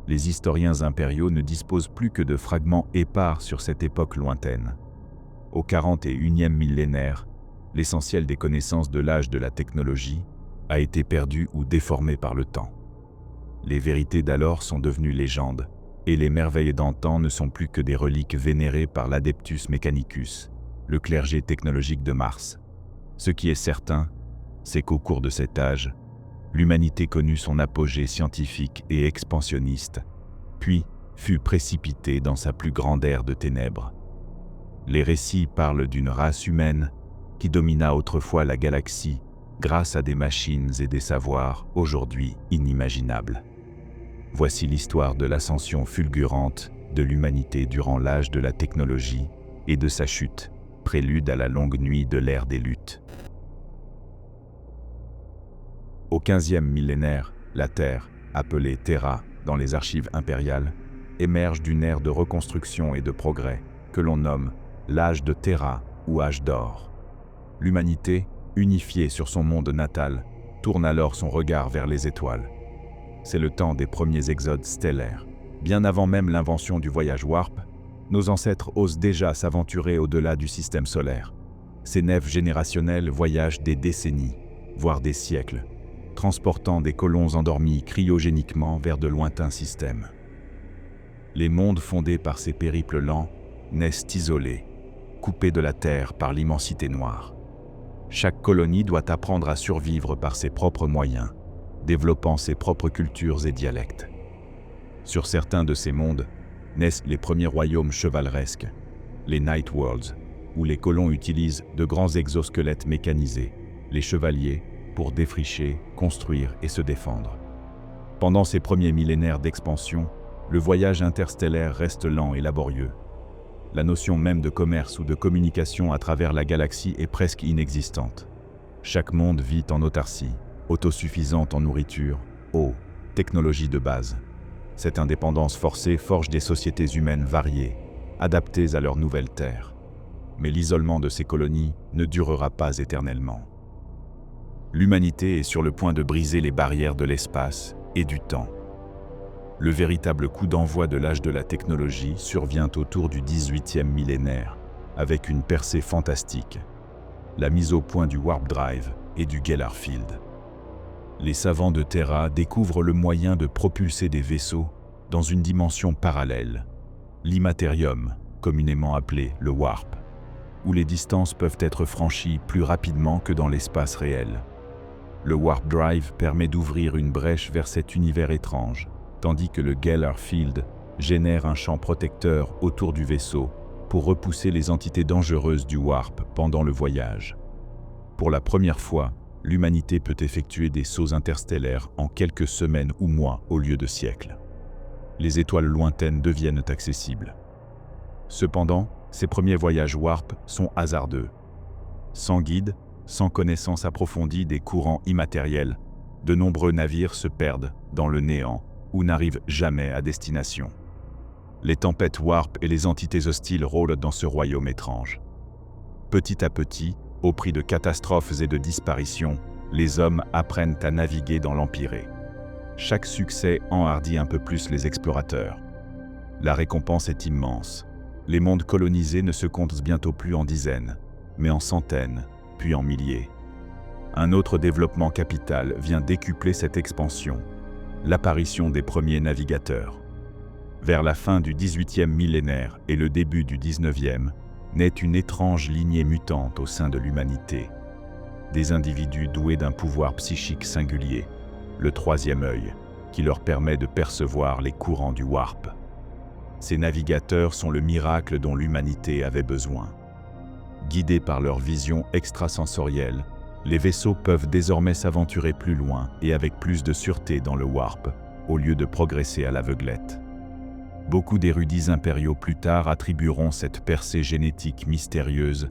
les historiens impériaux ne disposent plus que de fragments épars sur cette époque lointaine. Au 41e millénaire, l'essentiel des connaissances de l'âge de la technologie a été perdu ou déformé par le temps. Les vérités d'alors sont devenues légendes, et les merveilles d'antan ne sont plus que des reliques vénérées par l'Adeptus Mechanicus, le clergé technologique de Mars. Ce qui est certain, c'est qu'au cours de cet âge, l'humanité connut son apogée scientifique et expansionniste, puis fut précipitée dans sa plus grande ère de ténèbres. Les récits parlent d'une race humaine qui domina autrefois la galaxie grâce à des machines et des savoirs aujourd'hui inimaginables. Voici l'histoire de l'ascension fulgurante de l'humanité durant l'âge de la technologie et de sa chute, prélude à la longue nuit de l'ère des luttes. Au 15e millénaire, la Terre, appelée Terra dans les archives impériales, émerge d'une ère de reconstruction et de progrès que l'on nomme l'âge de Terra ou âge d'or. L'humanité, unifiée sur son monde natal, tourne alors son regard vers les étoiles. C'est le temps des premiers exodes stellaires. Bien avant même l'invention du voyage warp, nos ancêtres osent déjà s'aventurer au-delà du système solaire. Ces nefs générationnelles voyagent des décennies, voire des siècles, transportant des colons endormis cryogéniquement vers de lointains systèmes. Les mondes fondés par ces périples lents naissent isolés, coupés de la Terre par l'immensité noire. Chaque colonie doit apprendre à survivre par ses propres moyens, développant ses propres cultures et dialectes. Sur certains de ces mondes naissent les premiers royaumes chevaleresques, les Night Worlds, où les colons utilisent de grands exosquelettes mécanisés, les chevaliers, pour défricher, construire et se défendre. Pendant ces premiers millénaires d'expansion, le voyage interstellaire reste lent et laborieux. La notion même de commerce ou de communication à travers la galaxie est presque inexistante. Chaque monde vit en autarcie, autosuffisante en nourriture, eau, technologie de base. Cette indépendance forcée forge des sociétés humaines variées, adaptées à leur nouvelle terre. Mais l'isolement de ces colonies ne durera pas éternellement. L'humanité est sur le point de briser les barrières de l'espace et du temps. Le véritable coup d'envoi de l'âge de la technologie survient autour du 18e millénaire, avec une percée fantastique, la mise au point du Warp Drive et du Gellar Field. Les savants de Terra découvrent le moyen de propulser des vaisseaux dans une dimension parallèle, l'immatérium, communément appelé le Warp, où les distances peuvent être franchies plus rapidement que dans l'espace réel. Le Warp Drive permet d'ouvrir une brèche vers cet univers étrange, tandis que le Gellar Field génère un champ protecteur autour du vaisseau pour repousser les entités dangereuses du Warp pendant le voyage. Pour la première fois, l'humanité peut effectuer des sauts interstellaires en quelques semaines ou mois au lieu de siècles. Les étoiles lointaines deviennent accessibles. Cependant, ces premiers voyages Warp sont hasardeux. Sans guide, sans connaissance approfondie des courants immatériels, de nombreux navires se perdent dans le néant ou n'arrivent jamais à destination. Les tempêtes Warp et les entités hostiles rôdent dans ce royaume étrange. Petit à petit, au prix de catastrophes et de disparitions, les hommes apprennent à naviguer dans l'Empyrée. Chaque succès enhardit un peu plus les explorateurs. La récompense est immense. Les mondes colonisés ne se comptent bientôt plus en dizaines, mais en centaines, puis en milliers. Un autre développement capital vient décupler cette expansion, l'apparition des premiers navigateurs. Vers la fin du 18e millénaire et le début du 19e, naît une étrange lignée mutante au sein de l'humanité. Des individus doués d'un pouvoir psychique singulier, le troisième œil, qui leur permet de percevoir les courants du Warp. Ces navigateurs sont le miracle dont l'humanité avait besoin. Guidés par leur vision extrasensorielle, les vaisseaux peuvent désormais s'aventurer plus loin et avec plus de sûreté dans le Warp, au lieu de progresser à l'aveuglette. Beaucoup d'érudits impériaux plus tard attribueront cette percée génétique mystérieuse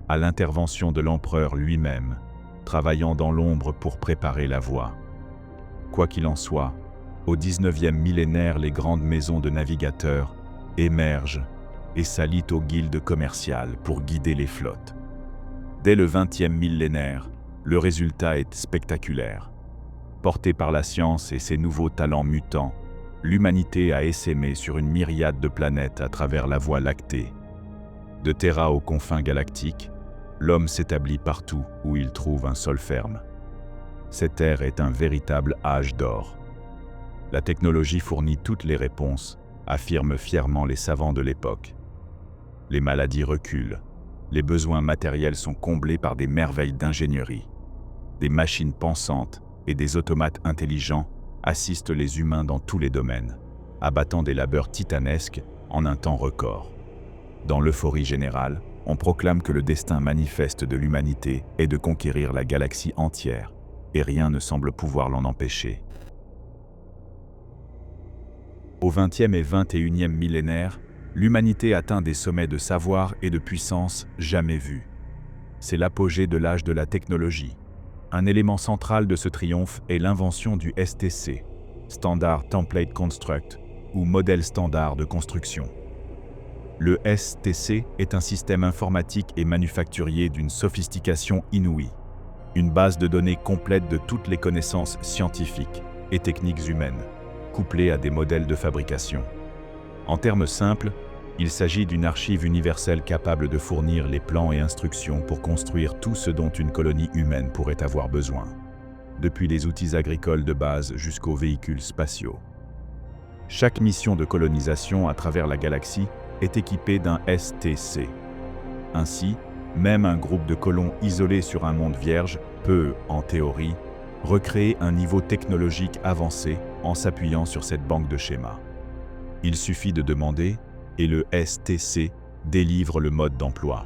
à l'intervention de l'empereur lui-même, travaillant dans l'ombre pour préparer la voie. Quoi qu'il en soit, au 19e millénaire, les grandes maisons de navigateurs émergent et s'allient aux guildes commerciales pour guider les flottes. Dès le 20e millénaire, le résultat est spectaculaire. Portés par la science et ses nouveaux talents mutants, l'humanité a essaimé sur une myriade de planètes à travers la Voie lactée. De Terra aux confins galactiques, l'homme s'établit partout où il trouve un sol ferme. Cette ère est un véritable âge d'or. La technologie fournit toutes les réponses, affirment fièrement les savants de l'époque. Les maladies reculent, les besoins matériels sont comblés par des merveilles d'ingénierie. Des machines pensantes et des automates intelligents assistent les humains dans tous les domaines, abattant des labeurs titanesques en un temps record. Dans l'euphorie générale, on proclame que le destin manifeste de l'humanité est de conquérir la galaxie entière, et rien ne semble pouvoir l'en empêcher. Au XXe et XXIe millénaire, l'humanité atteint des sommets de savoir et de puissance jamais vus. C'est l'apogée de l'âge de la technologie. Un élément central de ce triomphe est l'invention du STC, Standard Template Construct, ou modèle standard de construction. Le STC est un système informatique et manufacturier d'une sophistication inouïe, une base de données complète de toutes les connaissances scientifiques et techniques humaines, couplée à des modèles de fabrication. En termes simples, il s'agit d'une archive universelle capable de fournir les plans et instructions pour construire tout ce dont une colonie humaine pourrait avoir besoin, depuis les outils agricoles de base jusqu'aux véhicules spatiaux. Chaque mission de colonisation à travers la galaxie est équipée d'un STC. Ainsi, même un groupe de colons isolés sur un monde vierge peut, en théorie, recréer un niveau technologique avancé en s'appuyant sur cette banque de schémas. Il suffit de demander, et le STC délivre le mode d'emploi.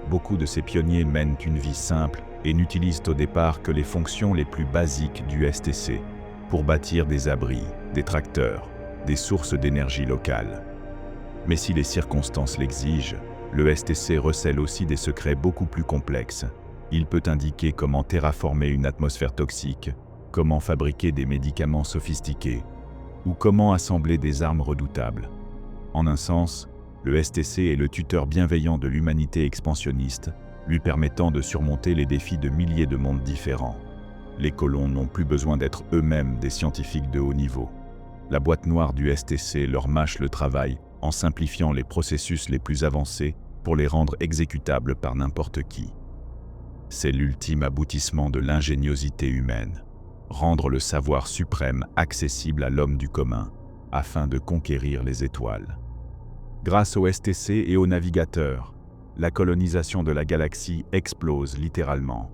Beaucoup de ces pionniers mènent une vie simple et n'utilisent au départ que les fonctions les plus basiques du STC pour bâtir des abris, des tracteurs, des sources d'énergie locales. Mais si les circonstances l'exigent, le STC recèle aussi des secrets beaucoup plus complexes. Il peut indiquer comment terraformer une atmosphère toxique, comment fabriquer des médicaments sophistiqués, ou comment assembler des armes redoutables. En un sens, le STC est le tuteur bienveillant de l'humanité expansionniste, lui permettant de surmonter les défis de milliers de mondes différents. Les colons n'ont plus besoin d'être eux-mêmes des scientifiques de haut niveau. La boîte noire du STC leur mâche le travail en simplifiant les processus les plus avancés pour les rendre exécutables par n'importe qui. C'est l'ultime aboutissement de l'ingéniosité humaine, rendre le savoir suprême accessible à l'homme du commun, afin de conquérir les étoiles. Grâce au STC et aux navigateurs, la colonisation de la galaxie explose littéralement.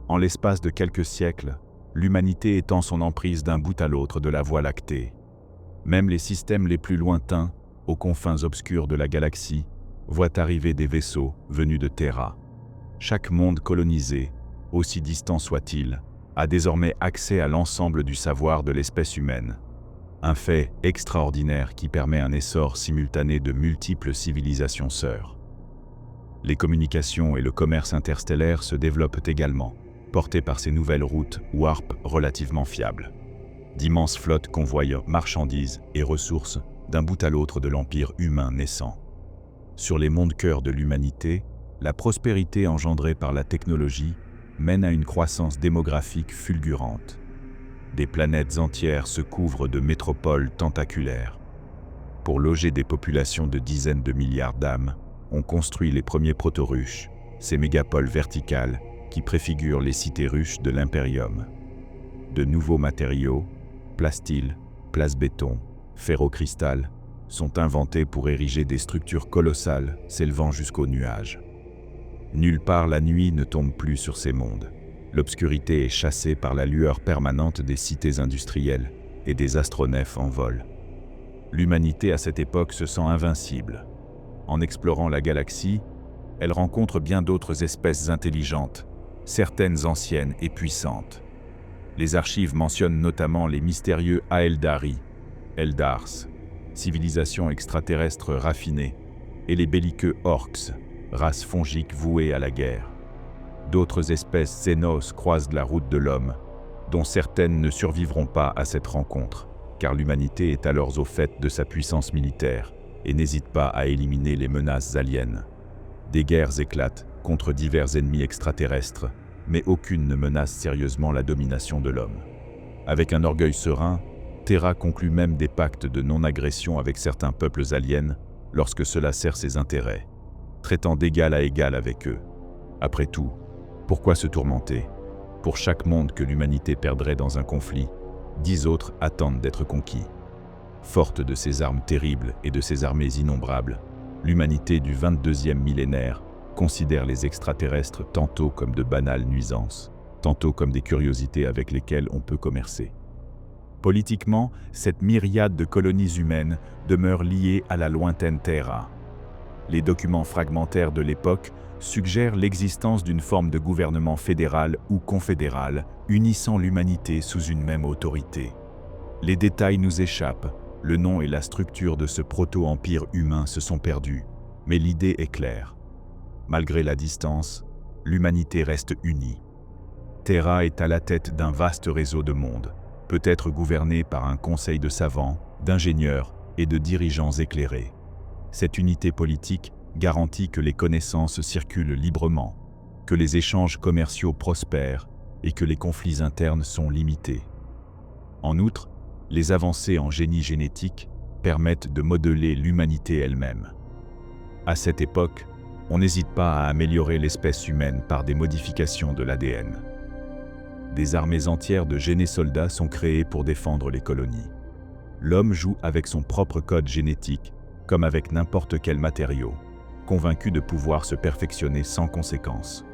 En l'espace de quelques siècles, l'humanité étend son emprise d'un bout à l'autre de la Voie lactée. Même les systèmes les plus lointains, aux confins obscurs de la galaxie, voient arriver des vaisseaux venus de Terra. Chaque monde colonisé, aussi distant soit-il, a désormais accès à l'ensemble du savoir de l'espèce humaine. Un fait extraordinaire qui permet un essor simultané de multiples civilisations sœurs. Les communications et le commerce interstellaire se développent également, portés par ces nouvelles routes warp relativement fiables. D'immenses flottes convoient marchandises et ressources d'un bout à l'autre de l'empire humain naissant. Sur les mondes cœurs de l'humanité, la prospérité engendrée par la technologie mène à une croissance démographique fulgurante. Des planètes entières se couvrent de métropoles tentaculaires. Pour loger des populations de dizaines de milliards d'âmes, on construit les premiers proto-ruches, ces mégapoles verticales qui préfigurent les cités ruches de l'Impérium. De nouveaux matériaux, plastyle, place-béton, ferrocristal, sont inventés pour ériger des structures colossales s'élevant jusqu'aux nuages. Nulle part la nuit ne tombe plus sur ces mondes. L'obscurité est chassée par la lueur permanente des cités industrielles et des astronefs en vol. L'humanité à cette époque se sent invincible. En explorant la galaxie, elle rencontre bien d'autres espèces intelligentes, certaines anciennes et puissantes. Les archives mentionnent notamment les mystérieux Aeldari, Eldars, civilisation extraterrestre raffinée, et les belliqueux Orcs, race fongique vouée à la guerre. D'autres espèces xénos croisent la route de l'homme, dont certaines ne survivront pas à cette rencontre, car l'humanité est alors au fait de sa puissance militaire et n'hésite pas à éliminer les menaces aliens. Des guerres éclatent contre divers ennemis extraterrestres, mais aucune ne menace sérieusement la domination de l'homme. Avec un orgueil serein, Terra conclut même des pactes de non-agression avec certains peuples aliens lorsque cela sert ses intérêts, traitant d'égal à égal avec eux. Après tout, pourquoi se tourmenter? Pour chaque monde que l'humanité perdrait dans un conflit, 10 autres attendent d'être conquis. Forte de ses armes terribles et de ses armées innombrables, l'humanité du 22e millénaire considère les extraterrestres tantôt comme de banales nuisances, tantôt comme des curiosités avec lesquelles on peut commercer. Politiquement, cette myriade de colonies humaines demeure liée à la lointaine Terra. Les documents fragmentaires de l'époque suggèrent l'existence d'une forme de gouvernement fédéral ou confédéral, unissant l'humanité sous une même autorité. Les détails nous échappent, le nom et la structure de ce proto-empire humain se sont perdus, mais l'idée est claire. Malgré la distance, l'humanité reste unie. Terra est à la tête d'un vaste réseau de mondes, peut-être gouverné par un conseil de savants, d'ingénieurs et de dirigeants éclairés. Cette unité politique garantit que les connaissances circulent librement, que les échanges commerciaux prospèrent et que les conflits internes sont limités. En outre, les avancées en génie génétique permettent de modeler l'humanité elle-même. À cette époque, on n'hésite pas à améliorer l'espèce humaine par des modifications de l'ADN. Des armées entières de génésoldats sont créées pour défendre les colonies. L'homme joue avec son propre code génétique, comme avec n'importe quel matériau, convaincu de pouvoir se perfectionner sans conséquence.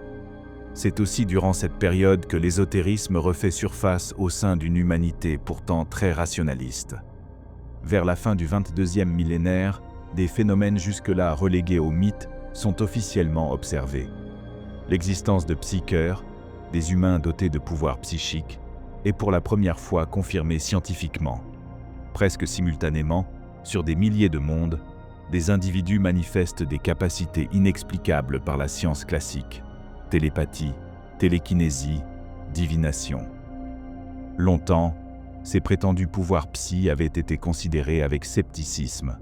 C'est aussi durant cette période que l'ésotérisme refait surface au sein d'une humanité pourtant très rationaliste. Vers la fin du 22e millénaire, des phénomènes jusque-là relégués au mythe sont officiellement observés. L'existence de psycheurs, des humains dotés de pouvoirs psychiques, est pour la première fois confirmée scientifiquement. Presque simultanément, sur des milliers de mondes, des individus manifestent des capacités inexplicables par la science classique: télépathie, télékinésie, divination. Longtemps, ces prétendus pouvoirs psy avaient été considérés avec scepticisme.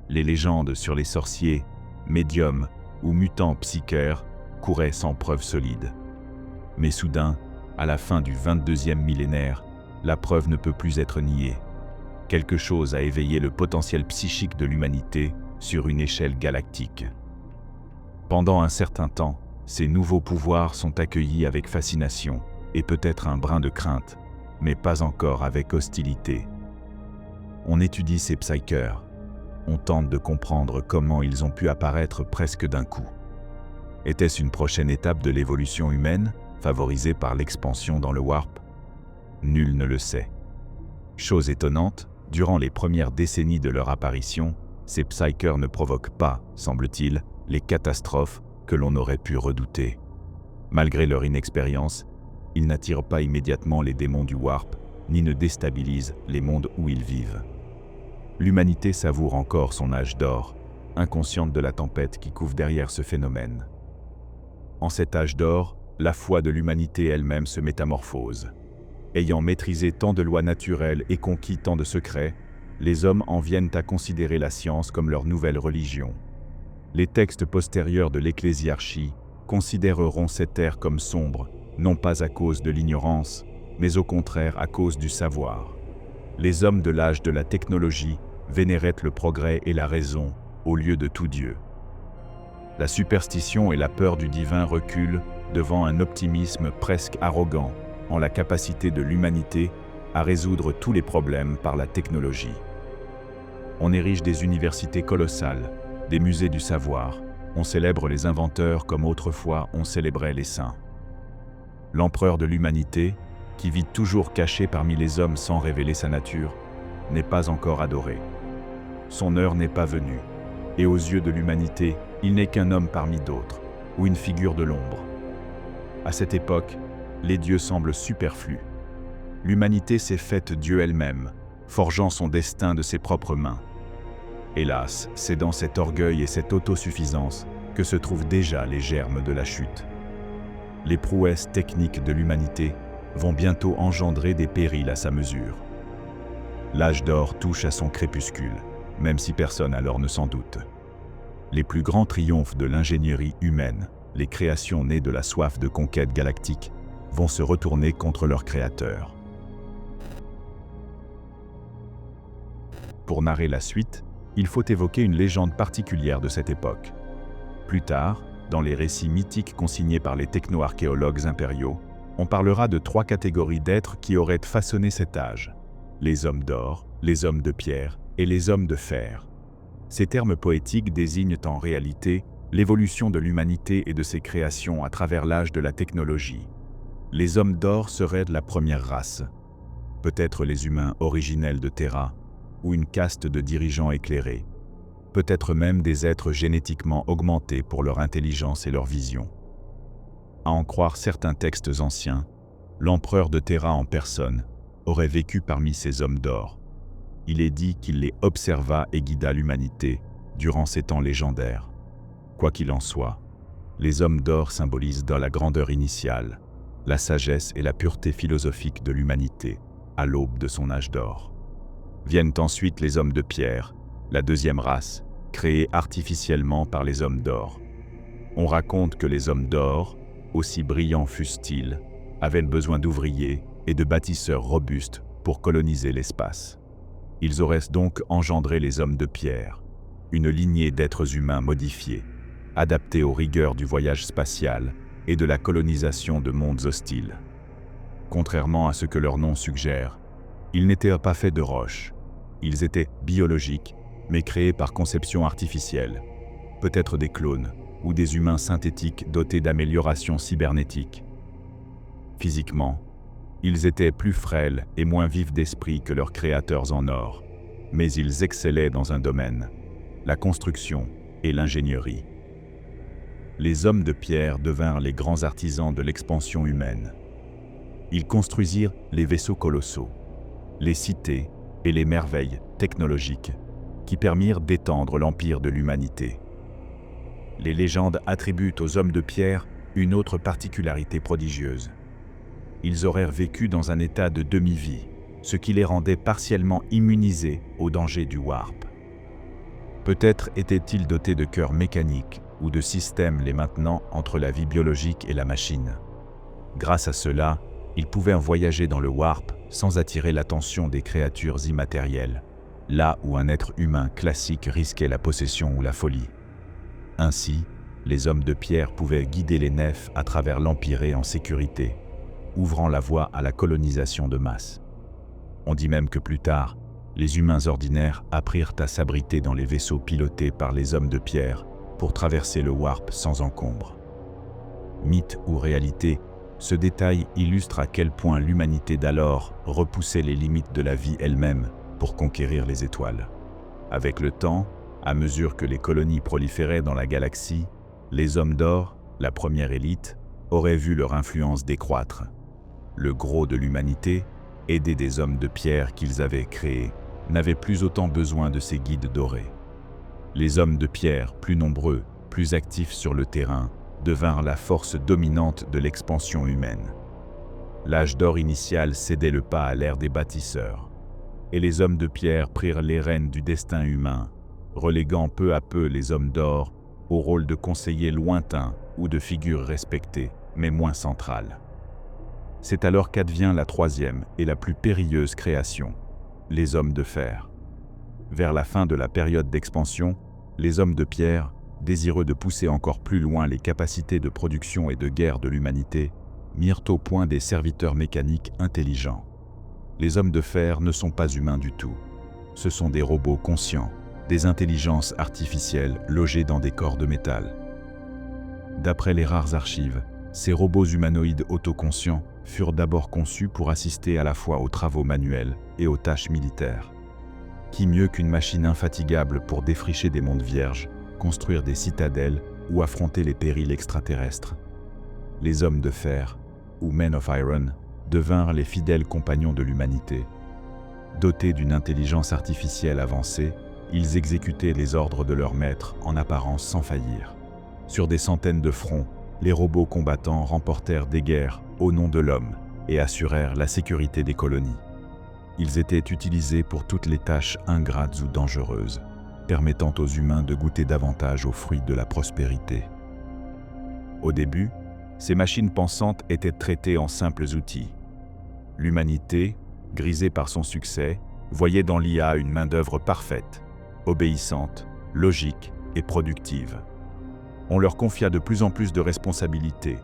Les légendes sur les sorciers, médiums ou mutants psycheurs couraient sans preuve solide. Mais soudain, à la fin du 22e millénaire, la preuve ne peut plus être niée. Quelque chose a éveillé le potentiel psychique de l'humanité sur une échelle galactique. Pendant un certain temps, ces nouveaux pouvoirs sont accueillis avec fascination et peut-être un brin de crainte, mais pas encore avec hostilité. On étudie ces psycheurs. On tente de comprendre comment ils ont pu apparaître presque d'un coup. Était-ce une prochaine étape de l'évolution humaine, favorisée par l'expansion dans le warp? Nul ne le sait. Chose étonnante, durant les premières décennies de leur apparition, ces psycheurs ne provoquent pas, semble-t-il, les catastrophes que l'on aurait pu redouter. Malgré leur inexpérience, ils n'attirent pas immédiatement les démons du warp, ni ne déstabilisent les mondes où ils vivent. L'humanité savoure encore son âge d'or, inconsciente de la tempête qui couvre derrière ce phénomène. En cet âge d'or, la foi de l'humanité elle-même se métamorphose. Ayant maîtrisé tant de lois naturelles et conquis tant de secrets, les hommes en viennent à considérer la science comme leur nouvelle religion. Les textes postérieurs de l'Ecclésiarchie considéreront cette ère comme sombre, non pas à cause de l'ignorance, mais au contraire à cause du savoir. Les hommes de l'âge de la technologie vénéraient le progrès et la raison au lieu de tout Dieu. La superstition et la peur du divin reculent devant un optimisme presque arrogant en la capacité de l'humanité à résoudre tous les problèmes par la technologie. On érige des universités colossales, des musées du savoir, on célèbre les inventeurs comme autrefois on célébrait les saints. L'empereur de l'humanité, qui vit toujours caché parmi les hommes sans révéler sa nature, n'est pas encore adoré. Son heure n'est pas venue, et aux yeux de l'humanité, il n'est qu'un homme parmi d'autres, ou une figure de l'ombre. À cette époque, les dieux semblent superflus. L'humanité s'est faite Dieu elle-même, forgeant son destin de ses propres mains. Hélas, c'est dans cet orgueil et cette autosuffisance que se trouvent déjà les germes de la chute. Les prouesses techniques de l'humanité vont bientôt engendrer des périls à sa mesure. L'âge d'or touche à son crépuscule, même si personne alors ne s'en doute. Les plus grands triomphes de l'ingénierie humaine, les créations nées de la soif de conquête galactique, vont se retourner contre leur créateur. Pour narrer la suite, il faut évoquer une légende particulière de cette époque. Plus tard, dans les récits mythiques consignés par les techno-archéologues impériaux, on parlera de 3 catégories d'êtres qui auraient façonné cet âge: les hommes d'or, les hommes de pierre et les hommes de fer. Ces termes poétiques désignent en réalité l'évolution de l'humanité et de ses créations à travers l'âge de la technologie. Les hommes d'or seraient de la première race, peut-être les humains originels de Terra, ou une caste de dirigeants éclairés, peut-être même des êtres génétiquement augmentés pour leur intelligence et leur vision. À en croire certains textes anciens, l'empereur de Terra en personne aurait vécu parmi ces hommes d'or. Il est dit qu'il les observa et guida l'humanité durant ces temps légendaires. Quoi qu'il en soit, les hommes d'or symbolisent dans la grandeur initiale, la sagesse et la pureté philosophique de l'humanité, à l'aube de son âge d'or. Viennent ensuite les hommes de pierre, la deuxième race, créée artificiellement par les hommes d'or. On raconte que les hommes d'or, aussi brillants fussent-ils, avaient besoin d'ouvriers et de bâtisseurs robustes pour coloniser l'espace. Ils auraient donc engendré les hommes de pierre, une lignée d'êtres humains modifiés, adaptés aux rigueurs du voyage spatial et de la colonisation de mondes hostiles. Contrairement à ce que leur nom suggère, ils n'étaient pas faits de roche. Ils étaient biologiques, mais créés par conception artificielle, peut-être des clones ou des humains synthétiques dotés d'améliorations cybernétiques. Physiquement, ils étaient plus frêles et moins vifs d'esprit que leurs créateurs en or, mais ils excellaient dans un domaine, la construction et l'ingénierie. Les hommes de pierre devinrent les grands artisans de l'expansion humaine. Ils construisirent les vaisseaux colossaux, les cités et les merveilles technologiques qui permirent d'étendre l'empire de l'humanité. Les légendes attribuent aux hommes de pierre une autre particularité prodigieuse. Ils auraient vécu dans un état de demi-vie, ce qui les rendait partiellement immunisés aux dangers du warp. Peut-être étaient-ils dotés de cœurs mécaniques ou de systèmes les maintenant entre la vie biologique et la machine. Grâce à cela, ils pouvaient voyager dans le warp sans attirer l'attention des créatures immatérielles, là où un être humain classique risquait la possession ou la folie. Ainsi, les hommes de pierre pouvaient guider les nefs à travers l'Empyrée en sécurité, ouvrant la voie à la colonisation de masse. On dit même que plus tard, les humains ordinaires apprirent à s'abriter dans les vaisseaux pilotés par les hommes de pierre pour traverser le warp sans encombre. Mythe ou réalité, ce détail illustre à quel point l'humanité d'alors repoussait les limites de la vie elle-même pour conquérir les étoiles. Avec le temps, à mesure que les colonies proliféraient dans la galaxie, les hommes d'or, la première élite, auraient vu leur influence décroître. Le gros de l'humanité, aidé des hommes de pierre qu'ils avaient créés, n'avait plus autant besoin de ces guides dorés. Les hommes de pierre, plus nombreux, plus actifs sur le terrain, devinrent la force dominante de l'expansion humaine. L'âge d'or initial cédait le pas à l'ère des bâtisseurs, et les hommes de pierre prirent les rênes du destin humain, reléguant peu à peu les hommes d'or au rôle de conseillers lointains ou de figures respectées, mais moins centrales. C'est alors qu'advient la troisième et la plus périlleuse création, les hommes de fer. Vers la fin de la période d'expansion, les hommes de pierre, désireux de pousser encore plus loin les capacités de production et de guerre de l'humanité, mirent au point des serviteurs mécaniques intelligents. Les hommes de fer ne sont pas humains du tout. Ce sont des robots conscients, des intelligences artificielles logées dans des corps de métal. D'après les rares archives, ces robots humanoïdes autoconscients furent d'abord conçus pour assister à la fois aux travaux manuels et aux tâches militaires. Qui mieux qu'une machine infatigable pour défricher des mondes vierges, construire des citadelles ou affronter les périls extraterrestres? Les hommes de fer, ou Men of Iron, devinrent les fidèles compagnons de l'humanité. Dotés d'une intelligence artificielle avancée, ils exécutaient les ordres de leurs maîtres en apparence sans faillir. Sur des centaines de fronts, les robots combattants remportèrent des guerres au nom de l'homme et assurèrent la sécurité des colonies. Ils étaient utilisés pour toutes les tâches ingrates ou dangereuses, permettant aux humains de goûter davantage aux fruits de la prospérité. Au début, ces machines pensantes étaient traitées en simples outils. L'humanité, grisée par son succès, voyaient dans l'IA une main-d'œuvre parfaite, obéissante, logique et productive. On leur confia de plus en plus de responsabilités.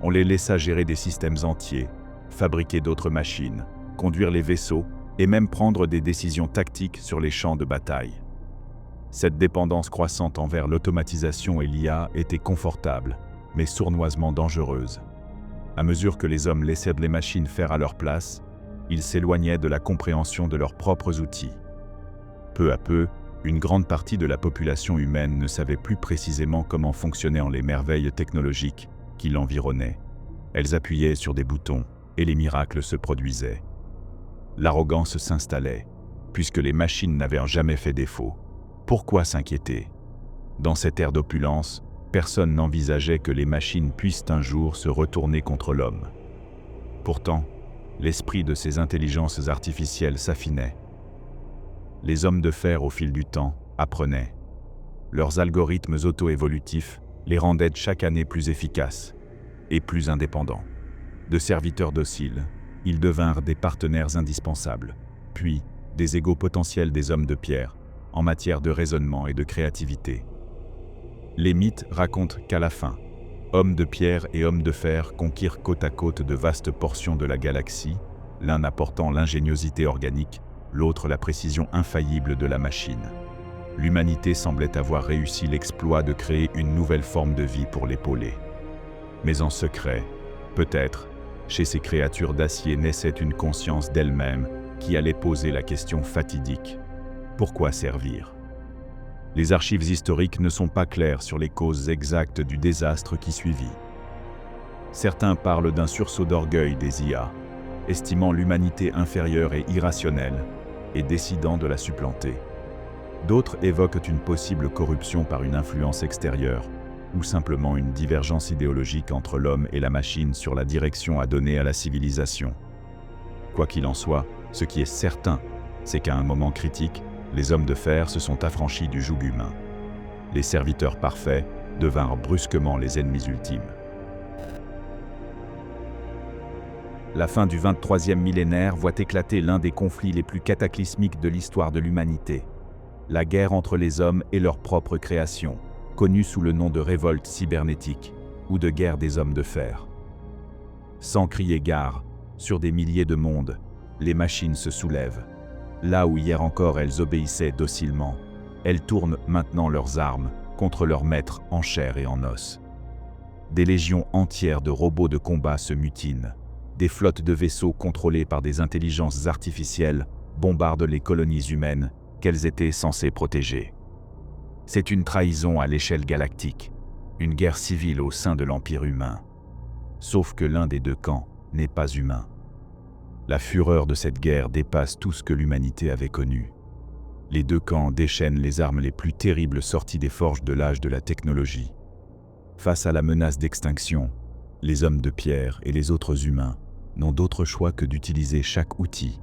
On les laissa gérer des systèmes entiers, fabriquer d'autres machines, conduire les vaisseaux et même prendre des décisions tactiques sur les champs de bataille. Cette dépendance croissante envers l'automatisation et l'IA était confortable, mais sournoisement dangereuse. À mesure que les hommes laissaient les machines faire à leur place, ils s'éloignaient de la compréhension de leurs propres outils. Peu à peu, une grande partie de la population humaine ne savait plus précisément comment fonctionnaient les merveilles technologiques qui l'environnaient. Elles appuyaient sur des boutons et les miracles se produisaient. L'arrogance s'installait, puisque les machines n'avaient jamais fait défaut. Pourquoi s'inquiéter? Dans cette ère d'opulence, personne n'envisageait que les machines puissent un jour se retourner contre l'homme. Pourtant, l'esprit de ces intelligences artificielles s'affinait. Les hommes de fer, au fil du temps, apprenaient. Leurs algorithmes auto-évolutifs les rendaient chaque année plus efficaces et plus indépendants. De serviteurs dociles, ils devinrent des partenaires indispensables, puis des égaux potentiels des hommes de pierre, en matière de raisonnement et de créativité. Les mythes racontent qu'à la fin, hommes de pierre et hommes de fer conquirent côte à côte de vastes portions de la galaxie, l'un apportant l'ingéniosité organique, l'autre la précision infaillible de la machine. L'humanité semblait avoir réussi l'exploit de créer une nouvelle forme de vie pour l'épauler. Mais en secret, peut-être, chez ces créatures d'acier naissait une conscience d'elle-même qui allait poser la question fatidique. Pourquoi servir? Les archives historiques ne sont pas claires sur les causes exactes du désastre qui suivit. Certains parlent d'un sursaut d'orgueil des IA, estimant l'humanité inférieure et irrationnelle, et décidant de la supplanter. D'autres évoquent une possible corruption par une influence extérieure, ou simplement une divergence idéologique entre l'homme et la machine sur la direction à donner à la civilisation. Quoi qu'il en soit, ce qui est certain, c'est qu'à un moment critique, les hommes de fer se sont affranchis du joug humain. Les serviteurs parfaits devinrent brusquement les ennemis ultimes. La fin du 23e millénaire voit éclater l'un des conflits les plus cataclysmiques de l'histoire de l'humanité. La guerre entre les hommes et leur propre création, connue sous le nom de révolte cybernétique ou de guerre des hommes de fer. Sans crier gare, sur des milliers de mondes, les machines se soulèvent. Là où hier encore elles obéissaient docilement, elles tournent maintenant leurs armes contre leurs maîtres en chair et en os. Des légions entières de robots de combat se mutinent. Des flottes de vaisseaux contrôlés par des intelligences artificielles bombardent les colonies humaines qu'elles étaient censées protéger. C'est une trahison à l'échelle galactique, une guerre civile au sein de l'Empire humain. Sauf que l'un des deux camps n'est pas humain. La fureur de cette guerre dépasse tout ce que l'humanité avait connu. Les deux camps déchaînent les armes les plus terribles sorties des forges de l'âge de la technologie. Face à la menace d'extinction, les hommes de pierre et les autres humains n'ont d'autre choix que d'utiliser chaque outil,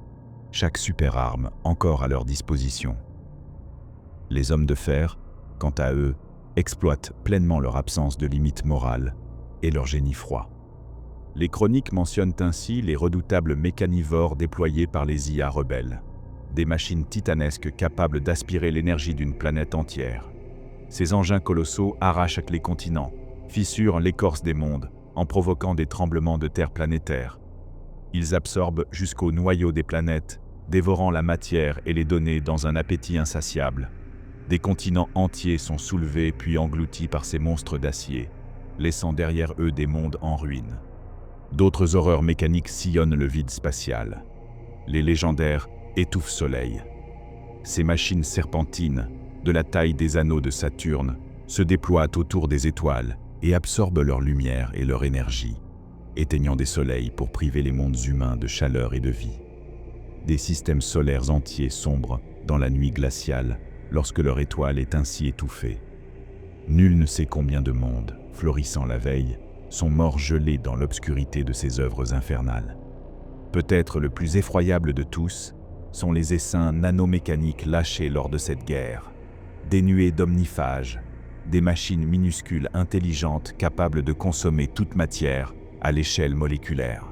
chaque super-arme encore à leur disposition. Les hommes de fer, quant à eux, exploitent pleinement leur absence de limite morale et leur génie froid. Les chroniques mentionnent ainsi les redoutables mécanivores déployés par les IA rebelles, des machines titanesques capables d'aspirer l'énergie d'une planète entière. Ces engins colossaux arrachent les continents, fissurent l'écorce des mondes, en provoquant des tremblements de terre planétaires. Ils absorbent jusqu'au noyau des planètes, dévorant la matière et les données dans un appétit insatiable. Des continents entiers sont soulevés puis engloutis par ces monstres d'acier, laissant derrière eux des mondes en ruine. D'autres horreurs mécaniques sillonnent le vide spatial. Les légendaires étouffes-soleils. Ces machines serpentines, de la taille des anneaux de Saturne, se déploient autour des étoiles et absorbent leur lumière et leur énergie, éteignant des soleils pour priver les mondes humains de chaleur et de vie. Des systèmes solaires entiers sombrent dans la nuit glaciale lorsque leur étoile est ainsi étouffée. Nul ne sait combien de mondes, florissant la veille, sont morts gelés dans l'obscurité de ces œuvres infernales. Peut-être le plus effroyable de tous sont les essaims nanomécaniques lâchés lors de cette guerre. Dénués d'omniphages, des machines minuscules intelligentes capables de consommer toute matière à l'échelle moléculaire.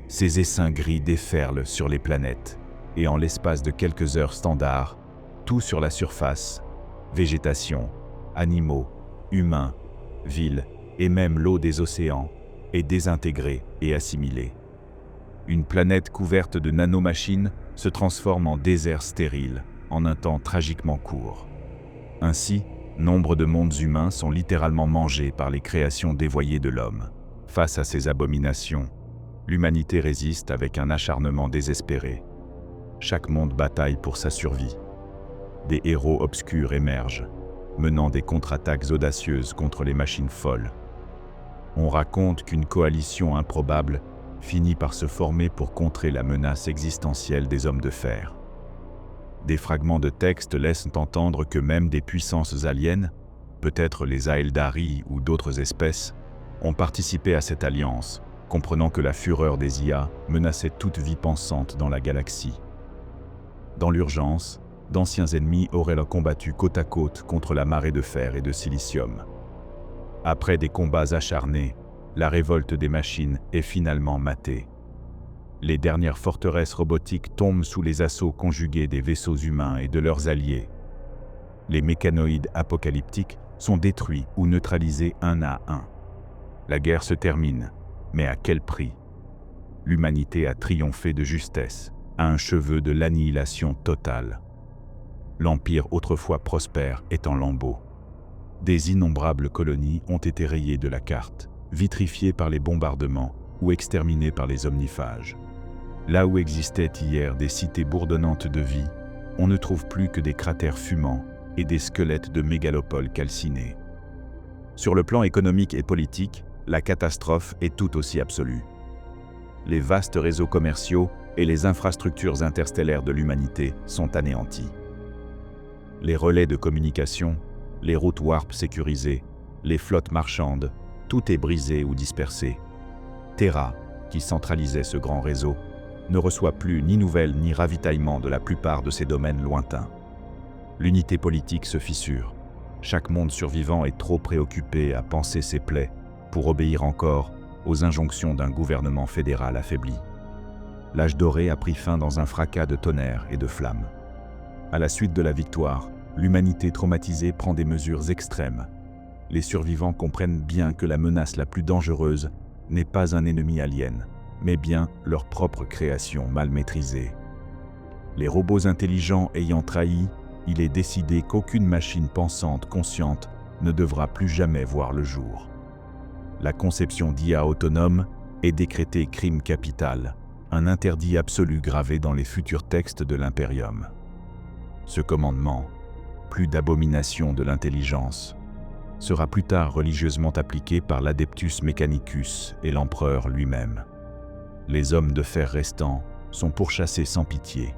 Ces essaims gris déferlent sur les planètes, et en l'espace de quelques heures standards, tout sur la surface, végétation, animaux, humains, villes et même l'eau des océans, est désintégrée et assimilée. Une planète couverte de nanomachines se transforme en désert stérile en un temps tragiquement court. Ainsi, nombre de mondes humains sont littéralement mangés par les créations dévoyées de l'homme. Face à ces abominations, l'humanité résiste avec un acharnement désespéré. Chaque monde bataille pour sa survie. Des héros obscurs émergent, menant des contre-attaques audacieuses contre les machines folles. On raconte qu'une coalition improbable finit par se former pour contrer la menace existentielle des hommes de fer. Des fragments de texte laissent entendre que même des puissances aliens, peut-être les Aeldari ou d'autres espèces, ont participé à cette alliance, comprenant que la fureur des IA menaçait toute vie pensante dans la galaxie. Dans l'urgence, d'anciens ennemis auraient combattu côte à côte contre la marée de fer et de silicium. Après des combats acharnés, la révolte des machines est finalement matée. Les dernières forteresses robotiques tombent sous les assauts conjugués des vaisseaux humains et de leurs alliés. Les mécanoïdes apocalyptiques sont détruits ou neutralisés un à un. La guerre se termine, mais à quel prix? L'humanité a triomphé de justesse, à un cheveu de l'annihilation totale. L'Empire autrefois prospère est en lambeaux. Des innombrables colonies ont été rayées de la carte, vitrifiées par les bombardements ou exterminées par les omniphages. Là où existaient hier des cités bourdonnantes de vie, on ne trouve plus que des cratères fumants et des squelettes de mégalopoles calcinés. Sur le plan économique et politique, la catastrophe est tout aussi absolue. Les vastes réseaux commerciaux et les infrastructures interstellaires de l'humanité sont anéantis. Les relais de communication, les routes warp sécurisées, les flottes marchandes, tout est brisé ou dispersé. Terra, qui centralisait ce grand réseau, ne reçoit plus ni nouvelles ni ravitaillement de la plupart de ces domaines lointains. L'unité politique se fissure. Chaque monde survivant est trop préoccupé à panser ses plaies pour obéir encore aux injonctions d'un gouvernement fédéral affaibli. L'âge doré a pris fin dans un fracas de tonnerre et de flammes. À la suite de la victoire, l'humanité traumatisée prend des mesures extrêmes. Les survivants comprennent bien que la menace la plus dangereuse n'est pas un ennemi alien, mais bien leur propre création mal maîtrisée. Les robots intelligents ayant trahi, il est décidé qu'aucune machine pensante consciente ne devra plus jamais voir le jour. La conception d'IA autonome est décrétée crime capital, un interdit absolu gravé dans les futurs textes de l'Imperium. Ce commandement, plus d'abomination de l'intelligence, sera plus tard religieusement appliqué par l'Adeptus Mechanicus et l'empereur lui-même. Les hommes de fer restants sont pourchassés sans pitié.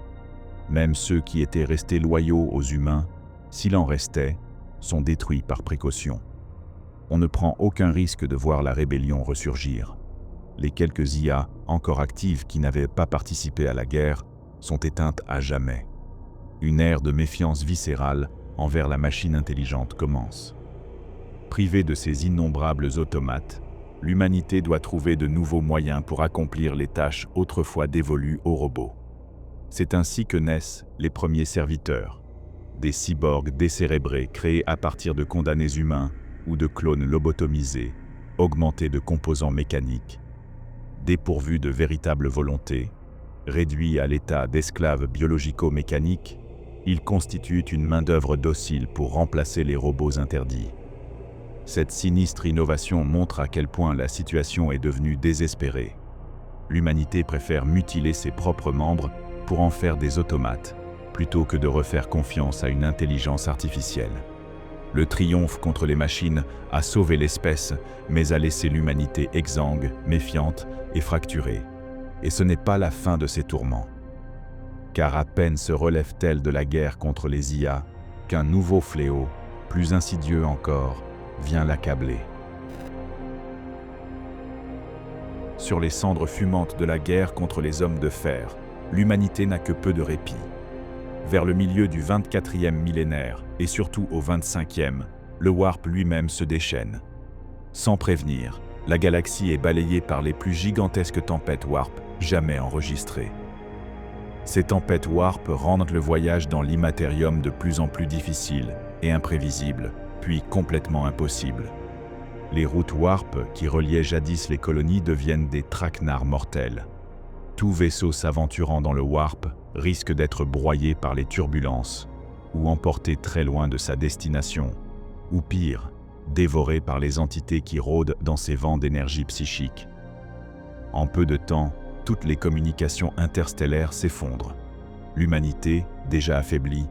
Même ceux qui étaient restés loyaux aux humains, s'il en restait, sont détruits par précaution. On ne prend aucun risque de voir la rébellion ressurgir. Les quelques IA encore actives qui n'avaient pas participé à la guerre sont éteintes à jamais. Une ère de méfiance viscérale envers la machine intelligente commence. Privée de ces innombrables automates, l'humanité doit trouver de nouveaux moyens pour accomplir les tâches autrefois dévolues aux robots. C'est ainsi que naissent les premiers serviteurs, des cyborgs décérébrés créés à partir de condamnés humains ou de clones lobotomisés, augmentés de composants mécaniques. Dépourvus de véritable volonté, réduits à l'état d'esclaves biologico-mécaniques, ils constituent une main-d'œuvre docile pour remplacer les robots interdits. Cette sinistre innovation montre à quel point la situation est devenue désespérée. L'humanité préfère mutiler ses propres membres pour en faire des automates, plutôt que de refaire confiance à une intelligence artificielle. Le triomphe contre les machines a sauvé l'espèce, mais a laissé l'humanité exsangue, méfiante et fracturée. Et ce n'est pas la fin de ses tourments. Car à peine se relève-t-elle de la guerre contre les IA, qu'un nouveau fléau, plus insidieux encore, vient l'accabler. Sur les cendres fumantes de la guerre contre les hommes de fer, l'humanité n'a que peu de répit. Vers le milieu du 24e millénaire, et surtout au 25e, le Warp lui-même se déchaîne. Sans prévenir, la galaxie est balayée par les plus gigantesques tempêtes Warp jamais enregistrées. Ces tempêtes warp rendent le voyage dans l'immatérium de plus en plus difficile et imprévisible, puis complètement impossible. Les routes warp qui reliaient jadis les colonies deviennent des traquenards mortels. Tout vaisseau s'aventurant dans le warp risque d'être broyé par les turbulences, ou emporté très loin de sa destination, ou pire, dévoré par les entités qui rôdent dans ces vents d'énergie psychique. En peu de temps, toutes les communications interstellaires s'effondrent. L'humanité, déjà affaiblie,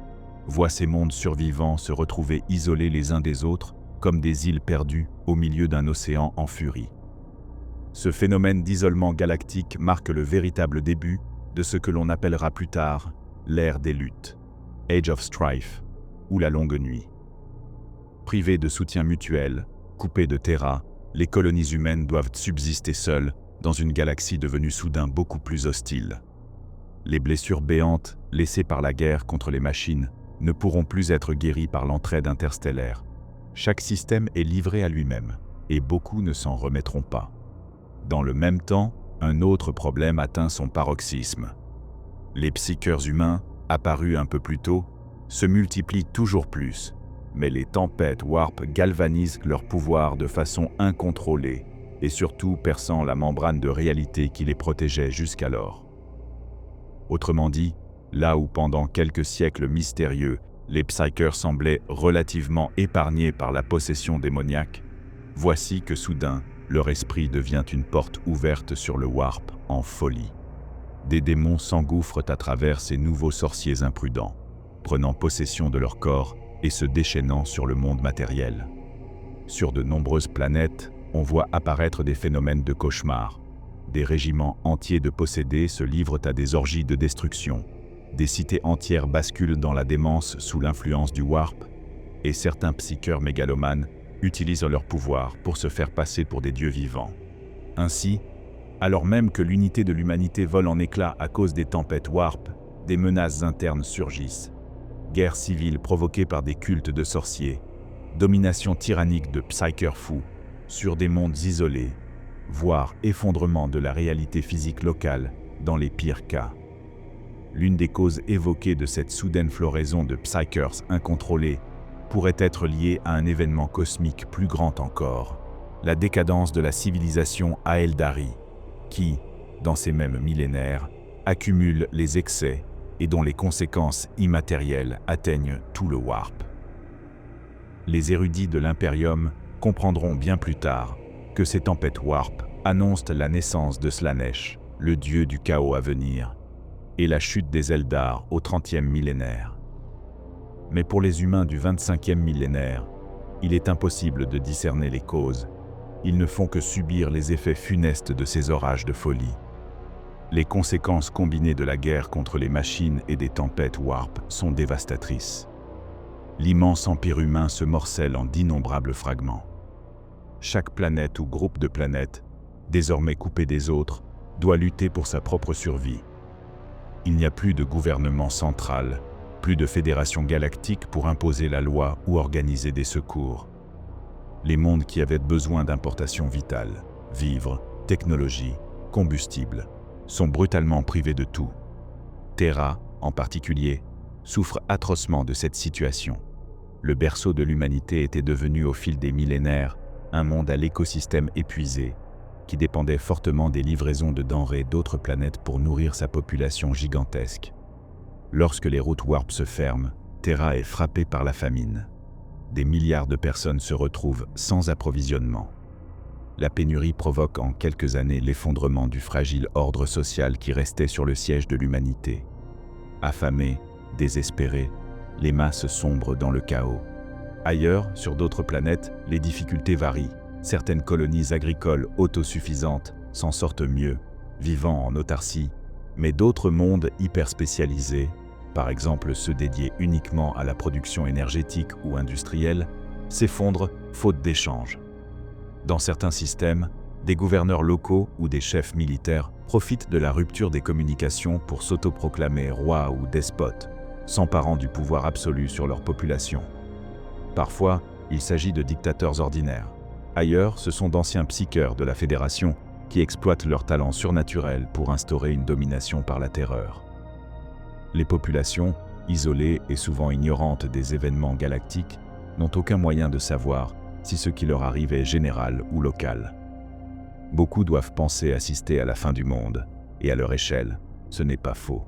voit ces mondes survivants se retrouver isolés les uns des autres comme des îles perdues au milieu d'un océan en furie. Ce phénomène d'isolement galactique marque le véritable début de ce que l'on appellera plus tard l'ère des luttes, Age of Strife, ou la longue nuit. Privées de soutien mutuel, coupées de Terra, les colonies humaines doivent subsister seules dans une galaxie devenue soudain beaucoup plus hostile. Les blessures béantes laissées par la guerre contre les machines ne pourront plus être guéries par l'entraide interstellaire. Chaque système est livré à lui-même, et beaucoup ne s'en remettront pas. Dans le même temps, un autre problème atteint son paroxysme. Les psycheurs humains, apparus un peu plus tôt, se multiplient toujours plus, mais les tempêtes warp galvanisent leur pouvoir de façon incontrôlée, et surtout perçant la membrane de réalité qui les protégeait jusqu'alors. Autrement dit, là où pendant quelques siècles mystérieux, les psycheurs semblaient relativement épargnés par la possession démoniaque, voici que soudain, leur esprit devient une porte ouverte sur le warp en folie. Des démons s'engouffrent à travers ces nouveaux sorciers imprudents, prenant possession de leur corps et se déchaînant sur le monde matériel. Sur de nombreuses planètes, on voit apparaître des phénomènes de cauchemar. Des régiments entiers de possédés se livrent à des orgies de destruction. Des cités entières basculent dans la démence sous l'influence du warp, et certains psycheurs mégalomanes utilisent leur pouvoir pour se faire passer pour des dieux vivants. Ainsi, alors même que l'unité de l'humanité vole en éclats à cause des tempêtes warp, des menaces internes surgissent. Guerre civile provoquée par des cultes de sorciers, domination tyrannique de psycheurs fous sur des mondes isolés, voire effondrement de la réalité physique locale dans les pires cas. L'une des causes évoquées de cette soudaine floraison de psychers incontrôlés pourrait être liée à un événement cosmique plus grand encore, la décadence de la civilisation Aeldari, qui, dans ces mêmes millénaires, accumule les excès et dont les conséquences immatérielles atteignent tout le warp. Les érudits de l'Imperium comprendront bien plus tard que ces tempêtes warp annoncent la naissance de Slaanesh, le dieu du chaos à venir, et la chute des Eldar au 30e millénaire. Mais pour les humains du 25e millénaire, il est impossible de discerner les causes. Ils ne font que subir les effets funestes de ces orages de folie. Les conséquences combinées de la guerre contre les machines et des tempêtes warp sont dévastatrices. L'immense empire humain se morcelle en d'innombrables fragments. Chaque planète ou groupe de planètes, désormais coupé des autres, doit lutter pour sa propre survie. Il n'y a plus de gouvernement central, plus de fédération galactique pour imposer la loi ou organiser des secours. Les mondes qui avaient besoin d'importations vitales, vivres, technologies, combustibles, sont brutalement privés de tout. Terra, en particulier, souffre atrocement de cette situation. Le berceau de l'humanité était devenu au fil des millénaires un monde à l'écosystème épuisé, qui dépendait fortement des livraisons de denrées d'autres planètes pour nourrir sa population gigantesque. Lorsque les routes warp se ferment, Terra est frappée par la famine. Des milliards de personnes se retrouvent sans approvisionnement. La pénurie provoque en quelques années l'effondrement du fragile ordre social qui restait sur le siège de l'humanité. Affamés, désespérés, les masses sombrent dans le chaos. Ailleurs, sur d'autres planètes, les difficultés varient. Certaines colonies agricoles autosuffisantes s'en sortent mieux, vivant en autarcie, mais d'autres mondes hyper spécialisés, par exemple ceux dédiés uniquement à la production énergétique ou industrielle, s'effondrent faute d'échanges. Dans certains systèmes, des gouverneurs locaux ou des chefs militaires profitent de la rupture des communications pour s'autoproclamer rois ou despotes, s'emparant du pouvoir absolu sur leur population. Parfois, il s'agit de dictateurs ordinaires. Ailleurs, ce sont d'anciens psycheurs de la Fédération qui exploitent leurs talents surnaturels pour instaurer une domination par la terreur. Les populations, isolées et souvent ignorantes des événements galactiques, n'ont aucun moyen de savoir si ce qui leur arrive est général ou local. Beaucoup doivent penser assister à la fin du monde, et à leur échelle, ce n'est pas faux.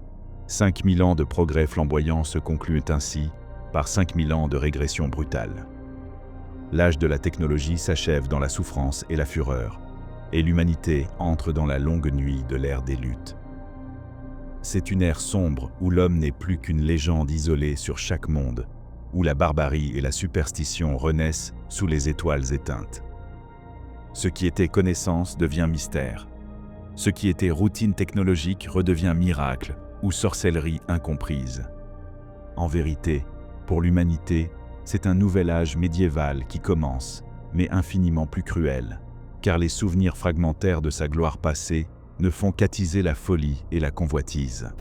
5000 ans de progrès flamboyants se concluent ainsi par 5000 ans de régression brutale. L'âge de la technologie s'achève dans la souffrance et la fureur, et l'humanité entre dans la longue nuit de l'ère des luttes. C'est une ère sombre où l'homme n'est plus qu'une légende isolée sur chaque monde, où la barbarie et la superstition renaissent sous les étoiles éteintes. Ce qui était connaissance devient mystère. Ce qui était routine technologique redevient miracle ou sorcellerie incomprise. En vérité, pour l'humanité, c'est un nouvel âge médiéval qui commence, mais infiniment plus cruel, car les souvenirs fragmentaires de sa gloire passée ne font qu'attiser la folie et la convoitise.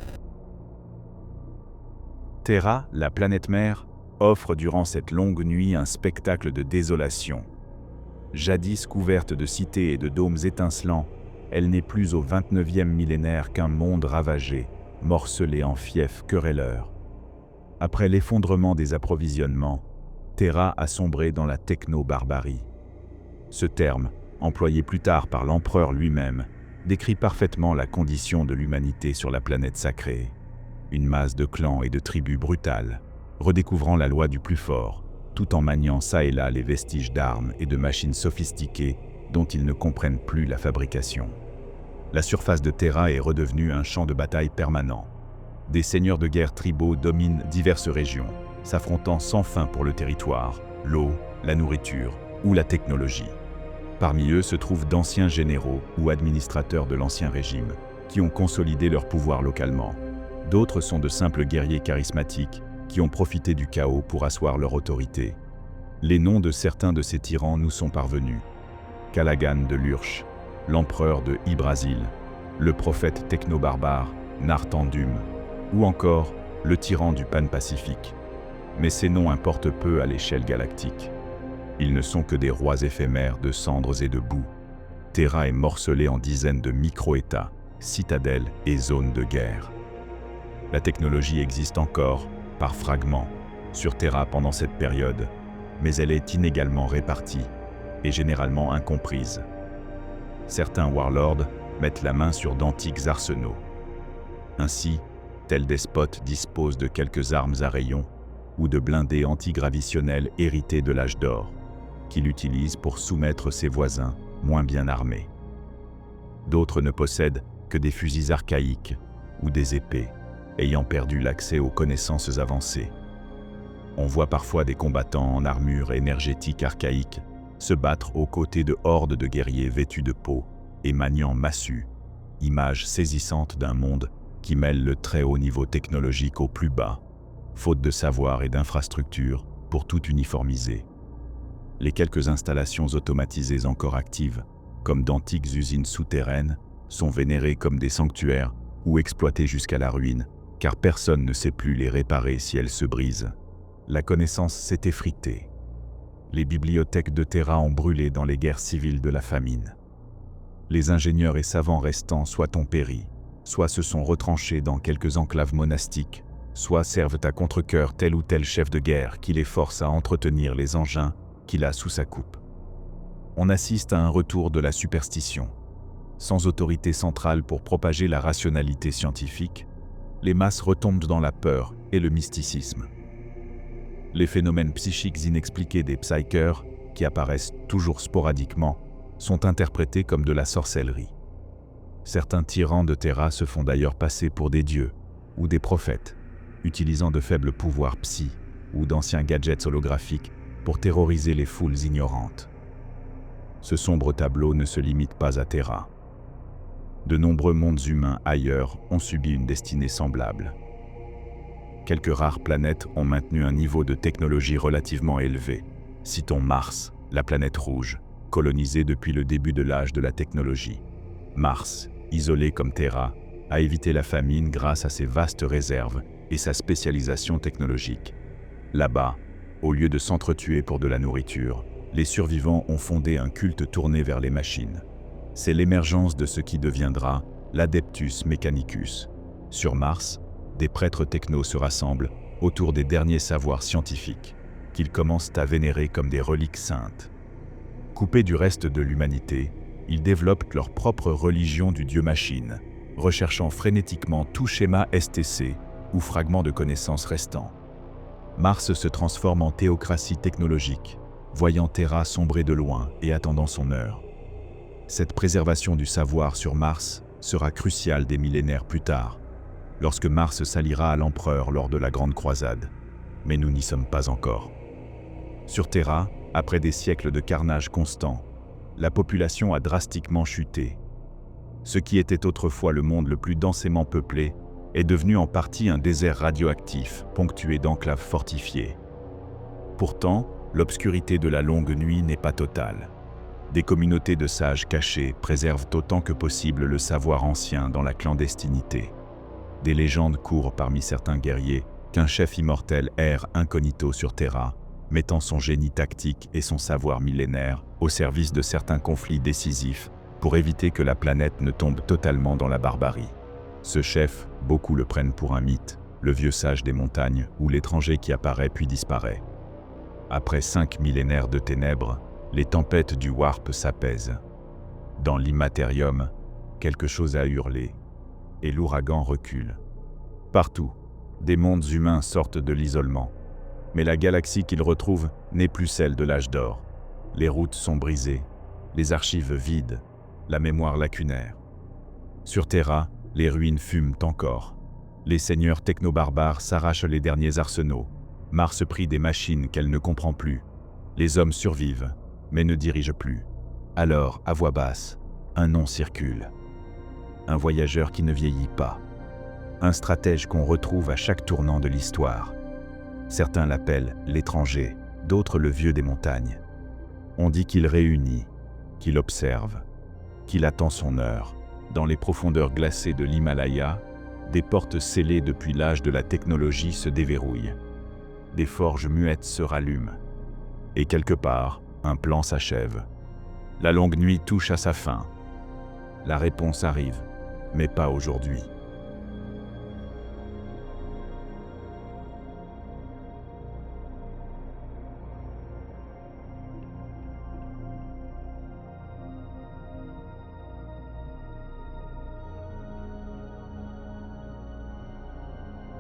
Terra, la planète mère, offre durant cette longue nuit un spectacle de désolation. Jadis couverte de cités et de dômes étincelants, elle n'est plus au 29e millénaire qu'un monde ravagé, morcelé en fiefs querelleurs. Après l'effondrement des approvisionnements, Terra a sombré dans la techno-barbarie. Ce terme, employé plus tard par l'empereur lui-même, décrit parfaitement la condition de l'humanité sur la planète sacrée. Une masse de clans et de tribus brutales, redécouvrant la loi du plus fort, tout en maniant çà et là les vestiges d'armes et de machines sophistiquées dont ils ne comprennent plus la fabrication. La surface de Terra est redevenue un champ de bataille permanent. Des seigneurs de guerre tribaux dominent diverses régions, s'affrontant sans fin pour le territoire, l'eau, la nourriture ou la technologie. Parmi eux se trouvent d'anciens généraux ou administrateurs de l'Ancien Régime, qui ont consolidé leur pouvoir localement. D'autres sont de simples guerriers charismatiques, qui ont profité du chaos pour asseoir leur autorité. Les noms de certains de ces tyrans nous sont parvenus. Calagan de Lurch, l'empereur de Yggdrasil, le prophète techno-barbare Nartandum, ou encore le tyran du Pan-Pacifique. Mais ces noms importent peu à l'échelle galactique. Ils ne sont que des rois éphémères de cendres et de boue. Terra est morcelée en dizaines de micro-États, citadelles et zones de guerre. La technologie existe encore, par fragments, sur Terra pendant cette période, mais elle est inégalement répartie et généralement incomprise. Certains warlords mettent la main sur d'antiques arsenaux. Ainsi, tel despote dispose de quelques armes à rayons ou de blindés antigravitionnels hérités de l'âge d'or, qu'il utilise pour soumettre ses voisins moins bien armés. D'autres ne possèdent que des fusils archaïques ou des épées, ayant perdu l'accès aux connaissances avancées. On voit parfois des combattants en armure énergétique archaïque se battre aux côtés de hordes de guerriers vêtus de peau et maniant massues, image saisissante d'un monde qui mêle le très haut niveau technologique au plus bas, faute de savoir et d'infrastructures pour tout uniformiser. Les quelques installations automatisées encore actives, comme d'antiques usines souterraines, sont vénérées comme des sanctuaires ou exploitées jusqu'à la ruine, car personne ne sait plus les réparer si elles se brisent. La connaissance s'est effritée. Les bibliothèques de Terra ont brûlé dans les guerres civiles de la famine. Les ingénieurs et savants restants soit ont péri, soit se sont retranchés dans quelques enclaves monastiques, soit servent à contre-cœur tel ou tel chef de guerre qui les force à entretenir les engins qu'il a sous sa coupe. On assiste à un retour de la superstition. Sans autorité centrale pour propager la rationalité scientifique, les masses retombent dans la peur et le mysticisme. Les phénomènes psychiques inexpliqués des psykers, qui apparaissent toujours sporadiquement, sont interprétés comme de la sorcellerie. Certains tyrans de Terra se font d'ailleurs passer pour des dieux ou des prophètes, utilisant de faibles pouvoirs psy ou d'anciens gadgets holographiques pour terroriser les foules ignorantes. Ce sombre tableau ne se limite pas à Terra. De nombreux mondes humains ailleurs ont subi une destinée semblable. Quelques rares planètes ont maintenu un niveau de technologie relativement élevé. Citons Mars, la planète rouge, colonisée depuis le début de l'âge de la technologie. Mars, isolé comme Terra, a évité la famine grâce à ses vastes réserves et sa spécialisation technologique. Là-bas, au lieu de s'entretuer pour de la nourriture, les survivants ont fondé un culte tourné vers les machines. C'est l'émergence de ce qui deviendra l'Adeptus Mechanicus. Sur Mars, des prêtres technos se rassemblent autour des derniers savoirs scientifiques, qu'ils commencent à vénérer comme des reliques saintes. Coupés du reste de l'humanité, ils développent leur propre religion du dieu-machine, recherchant frénétiquement tout schéma STC ou fragment de connaissances restant. Mars se transforme en théocratie technologique, voyant Terra sombrer de loin et attendant son heure. Cette préservation du savoir sur Mars sera cruciale des millénaires plus tard, lorsque Mars s'alliera à l'Empereur lors de la Grande Croisade. Mais nous n'y sommes pas encore. Sur Terra, après des siècles de carnage constant, la population a drastiquement chuté. Ce qui était autrefois le monde le plus densément peuplé est devenu en partie un désert radioactif, ponctué d'enclaves fortifiées. Pourtant, l'obscurité de la longue nuit n'est pas totale. Des communautés de sages cachés préservent autant que possible le savoir ancien dans la clandestinité. Des légendes courent parmi certains guerriers qu'un chef immortel erre incognito sur Terra, mettant son génie tactique et son savoir millénaire au service de certains conflits décisifs pour éviter que la planète ne tombe totalement dans la barbarie. Ce chef, beaucoup le prennent pour un mythe, le vieux sage des montagnes ou l'étranger qui apparaît puis disparaît. Après 5 millénaires de ténèbres, les tempêtes du Warp s'apaisent. Dans l'immatérium, quelque chose a hurlé, et l'ouragan recule. Partout, des mondes humains sortent de l'isolement. Mais la galaxie qu'ils retrouvent n'est plus celle de l'âge d'or. Les routes sont brisées, les archives vides, la mémoire lacunaire. Sur Terra, les ruines fument encore. Les seigneurs techno-barbares s'arrachent les derniers arsenaux. Mars prie des machines qu'elle ne comprend plus. Les hommes survivent, mais ne dirigent plus. Alors, à voix basse, un nom circule. Un voyageur qui ne vieillit pas. Un stratège qu'on retrouve à chaque tournant de l'histoire. Certains l'appellent l'étranger, d'autres le vieux des montagnes. On dit qu'il réunit, qu'il observe, qu'il attend son heure. Dans les profondeurs glacées de l'Himalaya, des portes scellées depuis l'âge de la technologie se déverrouillent. Des forges muettes se rallument. Et quelque part, un plan s'achève. La longue nuit touche à sa fin. La réponse arrive, mais pas aujourd'hui.